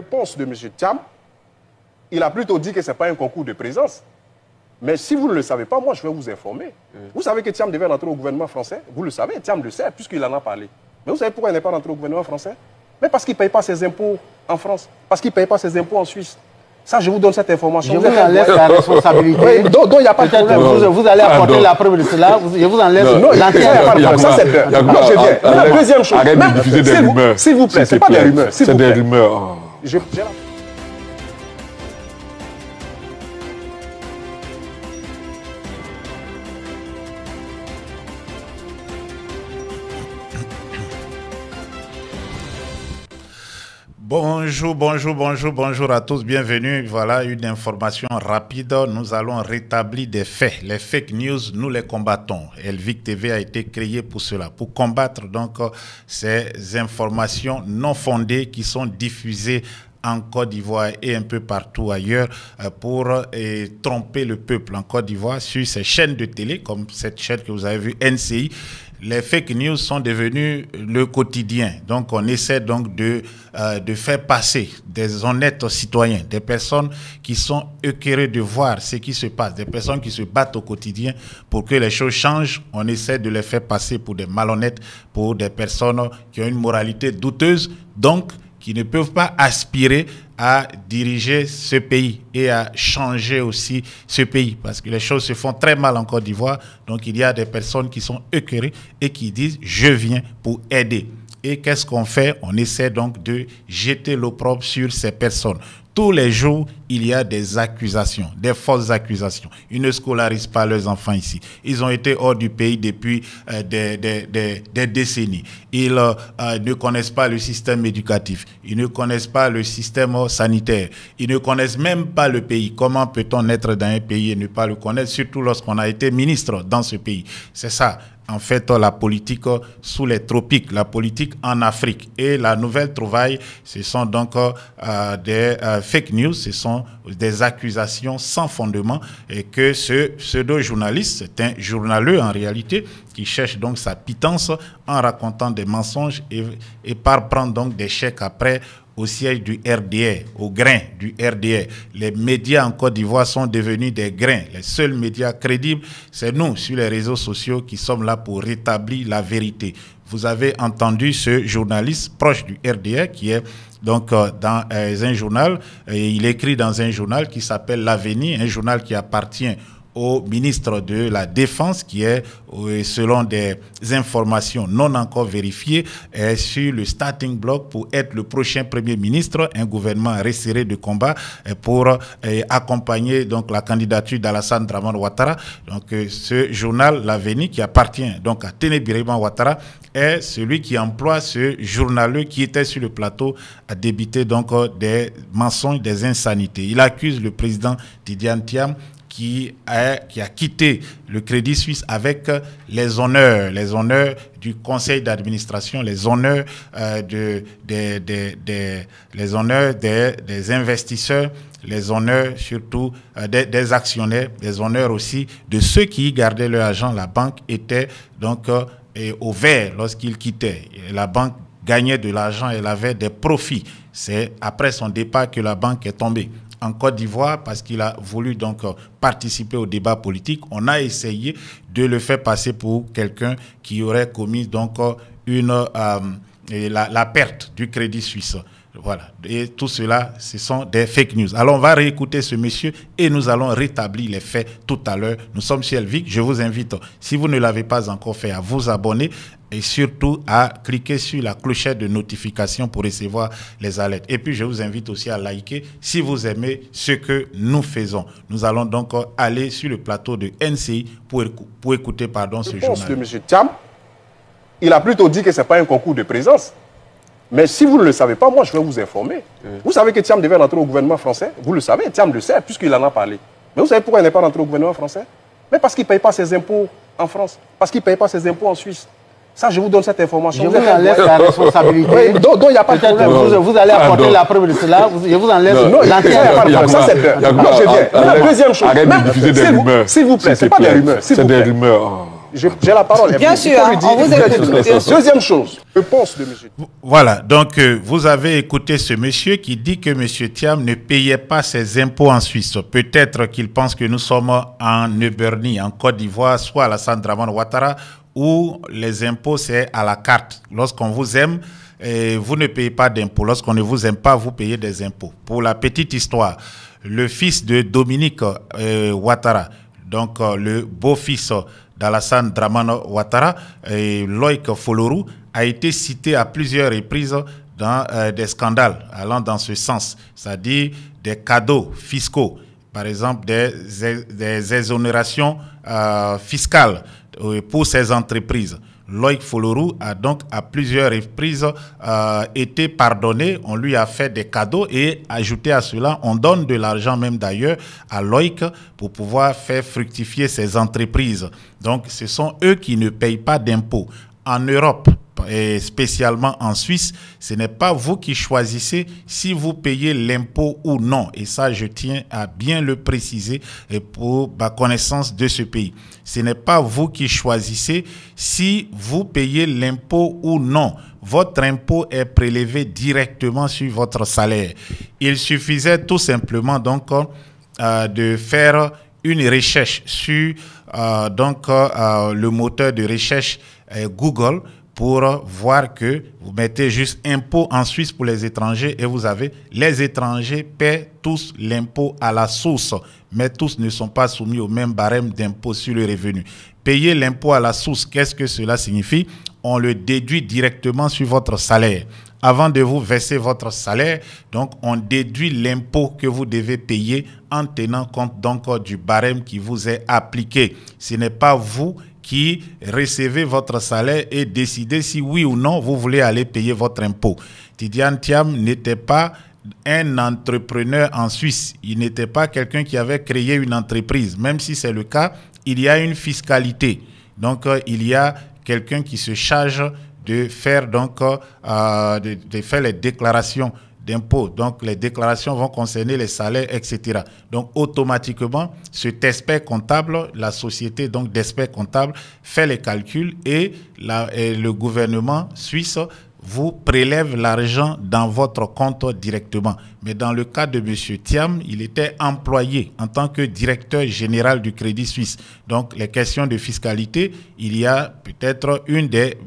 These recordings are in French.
réponse de M. Thiam, il a plutôt dit que ce n'est pas un concours de présence. Mais si vous ne le savez pas, moi, je vais vous informer. Vous savez que Thiam devait rentrer au gouvernement français. Vous le savez, Thiam le sait, puisqu'il en a parlé. Mais vous savez pourquoi il n'est pas rentré au gouvernement français? Mais parce qu'il ne paye pas ses impôts en France. Parce qu'il ne paye pas ses impôts en Suisse. Ça, je vous donne cette information. Je vous en laisse la responsabilité. Donc, il n'y a pas de problème. Vous allez apporter la preuve de cela. Je vous en laisse l'entière. Ça, c'est clair. Moi, je viens. La deuxième chose. Arrête de diffuser des rumeurs. S'il vous plaît, ce n'est pas des rumeurs. C'est des rumeurs. Bonjour à tous, bienvenue. Voilà une information rapide. Nous allons rétablir des faits. Les fake news, nous les combattons. Elvic TV a été créé pour cela, pour combattre donc ces informations non fondées qui sont diffusées en Côte d'Ivoire et un peu partout ailleurs pour tromper le peuple en Côte d'Ivoire sur ces chaînes de télé, comme cette chaîne que vous avez vue, NCI. Les fake news sont devenus le quotidien. Donc, on essaie donc de faire passer des honnêtes citoyens, des personnes qui sont écœurées de voir ce qui se passe, des personnes qui se battent au quotidien pour que les choses changent. On essaie de les faire passer pour des malhonnêtes, pour des personnes qui ont une moralité douteuse, donc qui ne peuvent pas aspirer à diriger ce pays et à changer aussi ce pays. Parce que les choses se font très mal en Côte d'Ivoire. Donc, il y a des personnes qui sont écœurées et qui disent « je viens pour aider ». Et qu'est-ce qu'on fait? On essaie donc de jeter l'opprobre sur ces personnes. Tous les jours, il y a des accusations, des fausses accusations. Ils ne scolarisent pas leurs enfants ici. Ils ont été hors du pays depuis des décennies. Ils ne connaissent pas le système éducatif. Ils ne connaissent pas le système sanitaire. Ils ne connaissent même pas le pays. Comment peut-on naître dans un pays et ne pas le connaître, surtout lorsqu'on a été ministre dans ce pays? C'est ça. En fait, la politique sous les tropiques, la politique en Afrique. Et la nouvelle trouvaille, ce sont donc des fake news, ce sont des accusations sans fondement et que ce pseudo-journaliste, c'est un journaleux en réalité, qui cherche donc sa pitance en racontant des mensonges et par prendre donc des chèques après au siège du RDR, au grain du RDR. Les médias en Côte d'Ivoire sont devenus des grains. Les seuls médias crédibles, c'est nous, sur les réseaux sociaux, qui sommes là pour rétablir la vérité. Vous avez entendu ce journaliste proche du RDR qui est donc dans un journal, et il écrit dans un journal qui s'appelle L'Avenir, un journal qui appartient au ministre de la Défense, qui est, selon des informations non encore vérifiées, est sur le starting block pour être le prochain Premier ministre, un gouvernement resserré de combat pour accompagner donc la candidature d'Alassane Dramane Ouattara. Donc ce journal, L'Avenir, qui appartient donc à Téné Birahim Ouattara, est celui qui emploie ce journaleux qui était sur le plateau à débiter donc des mensonges, des insanités. Il accuse le président Tidjane Thiam qui a quitté le Crédit Suisse avec les honneurs du conseil d'administration, les honneurs des investisseurs, les honneurs surtout des actionnaires, les honneurs aussi de ceux qui y gardaient leur argent. La banque était donc au vert lorsqu'il quittait. La banque gagnait de l'argent, elle avait des profits. C'est après son départ que la banque est tombée. En Côte d'Ivoire, parce qu'il a voulu donc participer au débat politique, on a essayé de le faire passer pour quelqu'un qui aurait commis donc la perte du Crédit Suisse. Voilà. Et tout cela, ce sont des fake news. Alors, on va réécouter ce monsieur et nous allons rétablir les faits tout à l'heure. Nous sommes sur Elvic. Je vous invite, si vous ne l'avez pas encore fait, à vous abonner et surtout à cliquer sur la clochette de notification pour recevoir les alertes. Et puis, je vous invite aussi à liker si vous aimez ce que nous faisons. Nous allons donc aller sur le plateau de NCI pour écouter ce journal. De M. Thiam, il a plutôt dit que ce n'est pas un concours de présence. Mais si vous ne le savez pas, moi, je vais vous informer. Vous savez que Thiam devait rentrer au gouvernement français. Vous le savez, Thiam le sait, puisqu'il en a parlé. Mais vous savez pourquoi il n'est pas rentré au gouvernement français? Mais parce qu'il ne paye pas ses impôts en France. Parce qu'il ne paye pas ses impôts en Suisse. Ça, je vous donne cette information. Je vous en laisse la responsabilité. Donc, il n'y a pas de problème. Vous allez apporter la preuve de cela. Je vous en laisse l'entière. Ça, c'est clair. Moi, je viens. La deuxième chose. Arrête de diffuser des rumeurs. S'il vous plaît, ce n'est pas des rumeurs. C'est des rumeurs. j'ai la parole. Bien sûr, on vous écoute. Deuxième chose, réponse de monsieur. Voilà, donc vous avez écouté ce monsieur qui dit que monsieur Thiam ne payait pas ses impôts en Suisse. Peut-être qu'il pense que nous sommes en Ebernie, en Côte d'Ivoire, soit à Alassane Dramane Ouattara, où les impôts c'est à la carte. Lorsqu'on vous aime, vous ne payez pas d'impôts. Lorsqu'on ne vous aime pas, vous payez des impôts. Pour la petite histoire, le fils de Dominique Ouattara, donc le beau-fils d'Alassane Dramane Ouattara, Loïc Folorou, a été cité à plusieurs reprises dans des scandales allant dans ce sens, c'est-à-dire des cadeaux fiscaux, par exemple des exonérations fiscales pour ces entreprises. Loïc Folorou a donc à plusieurs reprises été pardonné. On lui a fait des cadeaux et ajouté à cela, on donne de l'argent même d'ailleurs à Loïc pour pouvoir faire fructifier ses entreprises. Donc ce sont eux qui ne payent pas d'impôts. En Europe, et spécialement en Suisse, ce n'est pas vous qui choisissez si vous payez l'impôt ou non. Et ça, je tiens à bien le préciser pour ma connaissance de ce pays. Ce n'est pas vous qui choisissez si vous payez l'impôt ou non. Votre impôt est prélevé directement sur votre salaire. Il suffisait tout simplement donc de faire une recherche sur le moteur de recherche Google pour voir que vous mettez juste impôt en Suisse pour les étrangers et vous avez les étrangers paient tous l'impôt à la source, mais tous ne sont pas soumis au même barème d'impôt sur le revenu. Payer l'impôt à la source, qu'est-ce que cela signifie? On le déduit directement sur votre salaire. Avant de vous verser votre salaire, donc on déduit l'impôt que vous devez payer en tenant compte donc du barème qui vous est appliqué. Ce n'est pas vous qui recevez votre salaire et décidez si oui ou non vous voulez aller payer votre impôt. Tidiane Thiam n'était pas un entrepreneur en Suisse. Il n'était pas quelqu'un qui avait créé une entreprise. Même si c'est le cas, il y a une fiscalité. Donc, il y a quelqu'un qui se charge de faire, de faire les déclarations d'impôts. Donc, les déclarations vont concerner les salaires, etc. Donc, automatiquement, cet expert comptable, la société donc d'experts comptables, fait les calculs et le gouvernement suisse vous prélève l'argent dans votre compte directement. Mais dans le cas de M. Thiam, il était employé en tant que directeur général du Crédit Suisse. Donc, les questions de fiscalité, il y a peut-être une des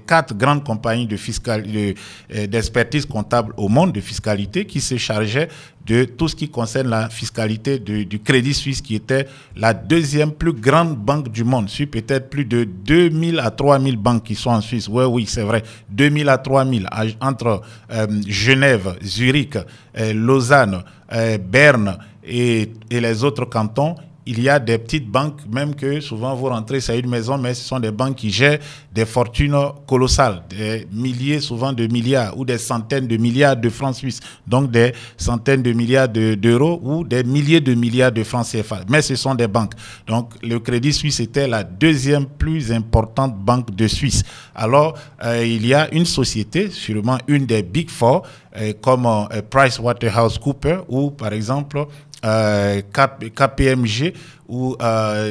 4 grandes compagnies d'expertise comptable au monde de fiscalité qui se chargeaient de tout ce qui concerne la fiscalité du Crédit Suisse, qui était la 2e plus grande banque du monde, sur peut-être plus de 2000 à 3000 banques qui sont en Suisse. Oui, c'est vrai, 2000 à 3000 entre Genève, Zurich, Lausanne, Berne et les autres cantons. Il y a des petites banques, même que souvent vous rentrez, c'est une maison, mais ce sont des banques qui gèrent des fortunes colossales, des milliers, souvent de milliards, ou des centaines de milliards de francs suisses, donc des centaines de milliards d'euros ou des milliers de milliards de francs CFA. Mais ce sont des banques. Donc le Crédit Suisse était la 2e plus importante banque de Suisse. Alors il y a une société, sûrement une des Big Four, comme PricewaterhouseCoopers ou par exemple KPMG ou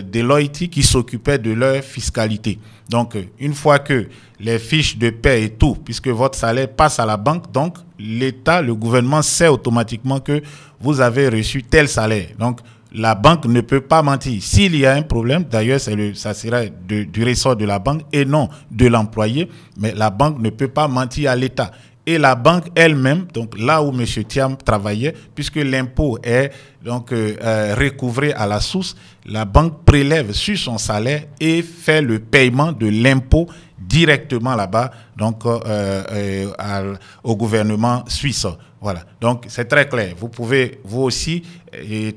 Deloitte qui s'occupaient de leur fiscalité. Donc, une fois que les fiches de paie et tout, puisque votre salaire passe à la banque, donc l'État, le gouvernement sait automatiquement que vous avez reçu tel salaire. Donc, la banque ne peut pas mentir. S'il y a un problème, d'ailleurs, ça sera du ressort de la banque et non de l'employé, mais la banque ne peut pas mentir à l'État. Et la banque elle-même, donc là où M. Thiam travaillait, puisque l'impôt est donc recouvré à la source, la banque prélève sur son salaire et fait le paiement de l'impôt directement là-bas, donc au gouvernement suisse. Voilà, donc c'est très clair. Vous pouvez vous aussi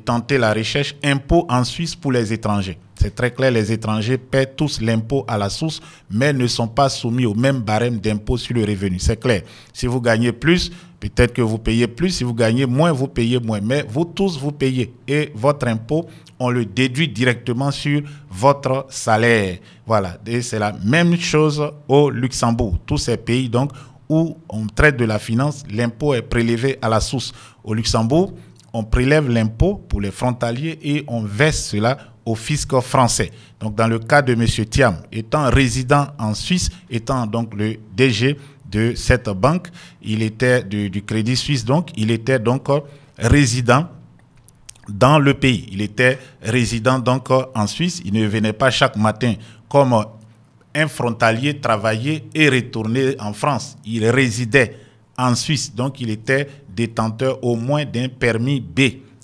tenter la recherche impôt en Suisse pour les étrangers. C'est très clair, les étrangers paient tous l'impôt à la source, mais ne sont pas soumis au même barème d'impôt sur le revenu. C'est clair. Si vous gagnez plus, peut-être que vous payez plus. Si vous gagnez moins, vous payez moins. Mais vous tous, vous payez. Et votre impôt, on le déduit directement sur votre salaire. Voilà. Et c'est la même chose au Luxembourg. Tous ces pays, donc, où on traite de la finance, l'impôt est prélevé à la source. Au Luxembourg, on prélève l'impôt pour les frontaliers et on verse cela au fisc français. Donc, dans le cas de M. Thiam, étant résident en Suisse, étant donc le DG de cette banque, il était du Crédit Suisse, donc il était donc résident dans le pays. Il était résident donc en Suisse. Il ne venait pas chaque matin comme un frontalier travailler et retourner en France. Il résidait en Suisse, donc il était détenteur au moins d'un permis B.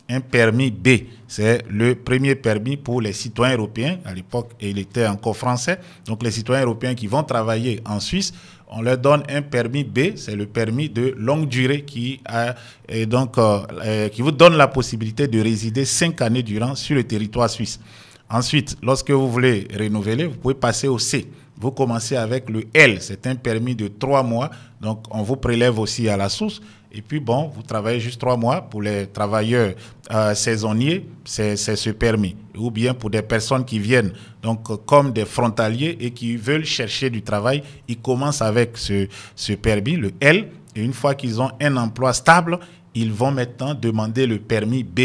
Un permis B, c'est le premier permis pour les citoyens européens. À l'époque, il était encore français. Donc les citoyens européens qui vont travailler en Suisse, on leur donne un permis B, c'est le permis de longue durée qui vous donne la possibilité de résider 5 années durant sur le territoire suisse. Ensuite, lorsque vous voulez renouveler, vous pouvez passer au C. Vous commencez avec le L, c'est un permis de 3 mois, donc on vous prélève aussi à la source. Et puis bon, vous travaillez juste 3 mois. Pour les travailleurs saisonniers, c'est ce permis. Ou bien pour des personnes qui viennent donc comme des frontaliers et qui veulent chercher du travail, ils commencent avec ce permis, le L. Et une fois qu'ils ont un emploi stable, ils vont maintenant demander le permis B,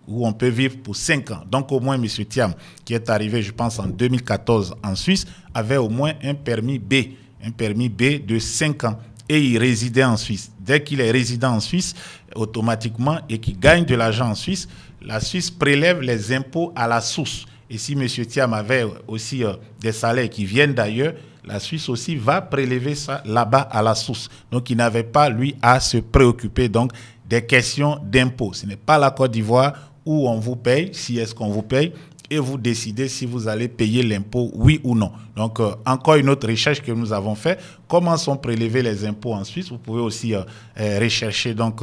où on peut vivre pour 5 ans. Donc au moins M. Thiam, qui est arrivé, je pense, en 2014 en Suisse, avait au moins un permis B de 5 ans. Et il résidait en Suisse. Dès qu'il est résident en Suisse, automatiquement, et qu'il gagne de l'argent en Suisse, la Suisse prélève les impôts à la source. Et si M. Thiam avait aussi des salaires qui viennent d'ailleurs, la Suisse aussi va prélever ça là-bas à la source. Donc il n'avait pas, lui, à se préoccuper donc des questions d'impôts. Ce n'est pas la Côte d'Ivoire où on vous paye, si est-ce qu'on vous paye, et vous décidez si vous allez payer l'impôt, oui ou non. Donc, encore une autre recherche que nous avons fait. Comment sont prélevés les impôts en Suisse? Vous pouvez aussi rechercher donc,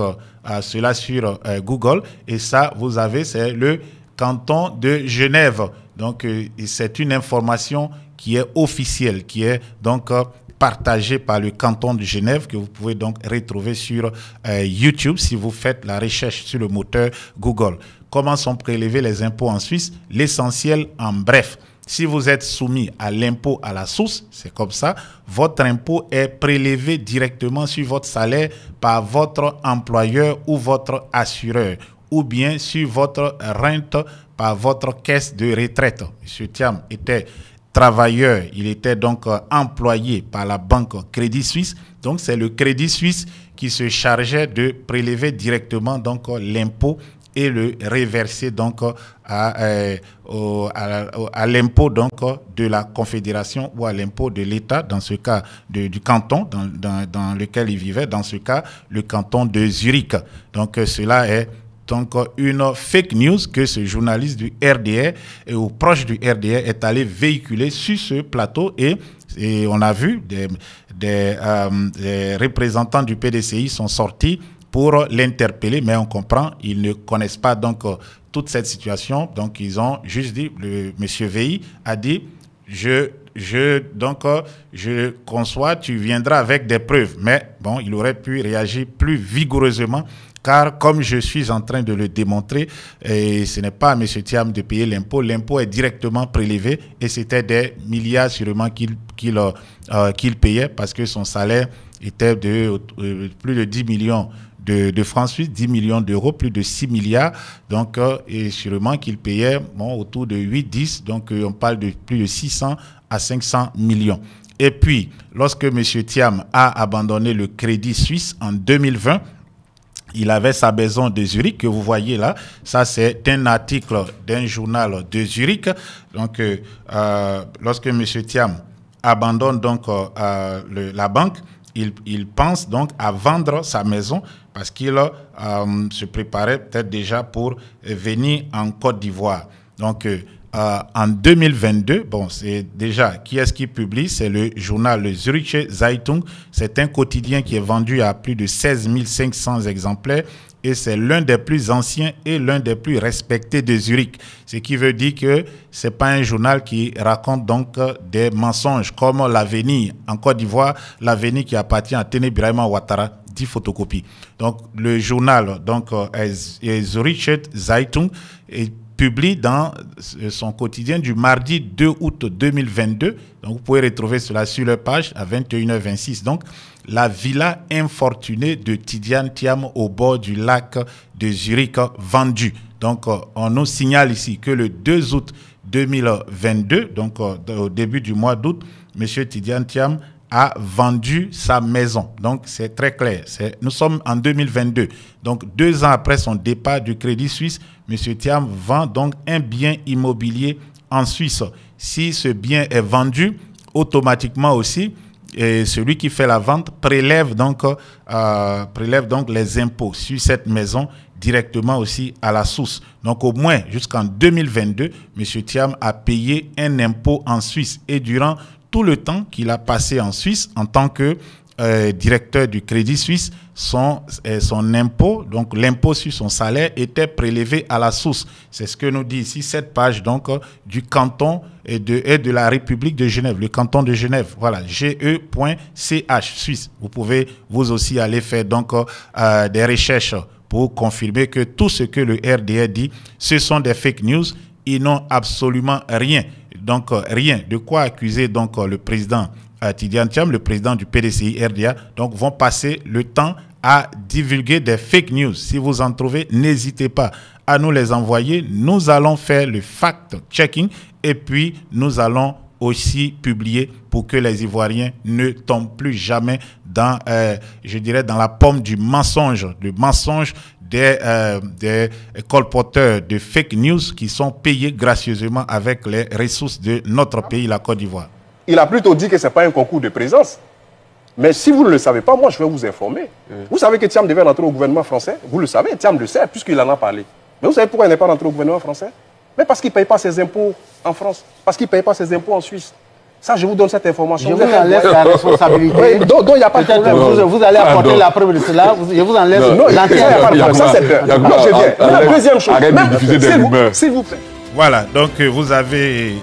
cela sur Google. Et ça, vous avez, c'est le canton de Genève. Donc, c'est une information qui est officielle, qui est donc partagée par le canton de Genève, que vous pouvez donc retrouver sur YouTube si vous faites la recherche sur le moteur Google. Comment sont prélevés les impôts en Suisse? L'essentiel en bref. Si vous êtes soumis à l'impôt à la source, c'est comme ça, votre impôt est prélevé directement sur votre salaire par votre employeur ou votre assureur, ou bien sur votre rente par votre caisse de retraite. M. Thiam était travailleur, il était donc employé par la banque Crédit Suisse. Donc c'est le Crédit Suisse qui se chargeait de prélever directement donc l'impôt et le reverser donc à l'impôt donc de la Confédération ou à l'impôt de l'État, dans ce cas du canton dans lequel il vivait, dans ce cas le canton de Zurich. Donc cela est donc une fake news que ce journaliste du RDR ou proche du RDR est allé véhiculer sur ce plateau, et on a vu des représentants du PDCI sont sortis pour l'interpeller, mais on comprend, ils ne connaissent pas donc toute cette situation. Donc ils ont juste dit, le monsieur VI a dit, je conçois, tu viendras avec des preuves. Mais bon, il aurait pu réagir plus vigoureusement, car comme je suis en train de le démontrer, et ce n'est pas à M. Thiam de payer l'impôt. L'impôt est directement prélevé et c'était des milliards sûrement qu'il payait, parce que son salaire était de plus de 10 millions de francs suisses, 10 millions d'euros, plus de 6 milliards. Donc, et sûrement qu'il payait autour de 8-10. Donc, on parle de plus de 600 à 500 millions. Et puis, lorsque M. Thiam a abandonné le Crédit Suisse en 2020, il avait sa maison de Zurich que vous voyez là. Ça, c'est un article d'un journal de Zurich. Donc, lorsque M. Thiam abandonne donc la banque, il pense donc à vendre sa maison parce qu'il se préparait peut-être déjà pour venir en Côte d'Ivoire. Donc, en 2022, bon, c'est déjà, qui est-ce qui publie? C'est le journal le Zürcher Zeitung. C'est un quotidien qui est vendu à plus de 16 500 exemplaires et c'est l'un des plus anciens et l'un des plus respectés de Zurich. Ce qui veut dire que ce n'est pas un journal qui raconte donc des mensonges comme l'Avenir. En Côte d'Ivoire, l'Avenir qui appartient à Téné Birahima Ouattara, 10 photocopies. Donc, le journal donc, Zürcher Zeitung publie dans son quotidien du mardi 2 août 2022. Donc, vous pouvez retrouver cela sur leur page à 21h26. Donc, la villa infortunée de Tidiane Thiam au bord du lac de Zurich vendue. Donc, on nous signale ici que le 2 août 2022, donc au début du mois d'août, M. Tidiane Thiam a vendu sa maison. Donc, c'est très clair. Nous sommes en 2022. Donc, 2 ans après son départ du Crédit Suisse, M. Thiam vend donc un bien immobilier en Suisse. Si ce bien est vendu, automatiquement aussi, et celui qui fait la vente prélève donc les impôts sur cette maison directement aussi à la source. Donc au moins jusqu'en 2022, M. Thiam a payé un impôt en Suisse. Et durant tout le temps qu'il a passé en Suisse en tant que directeur du Crédit Suisse, son impôt, donc l'impôt sur son salaire, était prélevé à la source. C'est ce que nous dit ici cette page donc du canton et de la République de Genève, le canton de Genève. Voilà, ge.ch Suisse. Vous pouvez vous aussi aller faire donc des recherches pour confirmer que tout ce que le RDR dit, ce sont des fake news. Ils n'ont absolument rien. Donc rien de quoi accuser donc le président Tidiane Thiam, le président du PDCI RDA, donc vont passer le temps à divulguer des fake news. Si vous en trouvez, n'hésitez pas à nous les envoyer. Nous allons faire le fact-checking et puis nous allons aussi publier pour que les Ivoiriens ne tombent plus jamais dans, je dirais, dans la pomme du mensonge, des colporteurs de fake news qui sont payés gracieusement avec les ressources de notre pays, la Côte d'Ivoire. Il a plutôt dit que ce n'est pas un concours de présence. Mais si vous ne le savez pas, moi je vais vous informer. Vous savez que Thiam devait rentrer au gouvernement français. Vous le savez, Thiam le sait puisqu'il en a parlé. Mais vous savez pourquoi il n'est pas rentré au gouvernement français? Mais parce qu'il ne paye pas ses impôts en France. Parce qu'il ne paye pas ses impôts en Suisse. Ça, je vous donne cette information. Je vous enlève la responsabilité. Donc il n'y a pas de problème. Vous allez apporter la preuve de cela. Je vous enlève l'entière. Ça, c'est non, je viens. La deuxième chose. Arrête de diffuser des rumeurs. S'il vous plaît. Voilà, donc vous avez...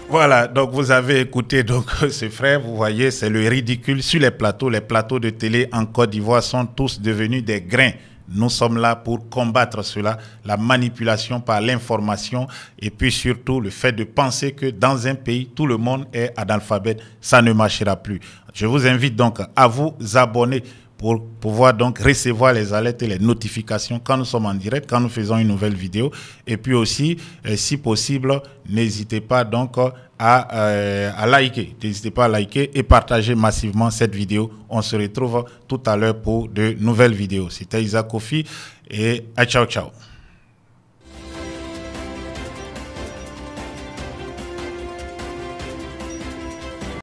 Voilà, donc vous avez écouté donc ce frère, vous voyez, c'est le ridicule sur les plateaux de télé en Côte d'Ivoire sont tous devenus des grains. Nous sommes là pour combattre cela, la manipulation par l'information et puis surtout le fait de penser que dans un pays, tout le monde est analphabète, ça ne marchera plus. Je vous invite donc à vous abonner pour pouvoir donc recevoir les alertes et les notifications quand nous sommes en direct, quand nous faisons une nouvelle vidéo. Et puis aussi, si possible, n'hésitez pas donc à liker. N'hésitez pas à liker et partager massivement cette vidéo. On se retrouve tout à l'heure pour de nouvelles vidéos. C'était Isaac Kofi et ciao ciao.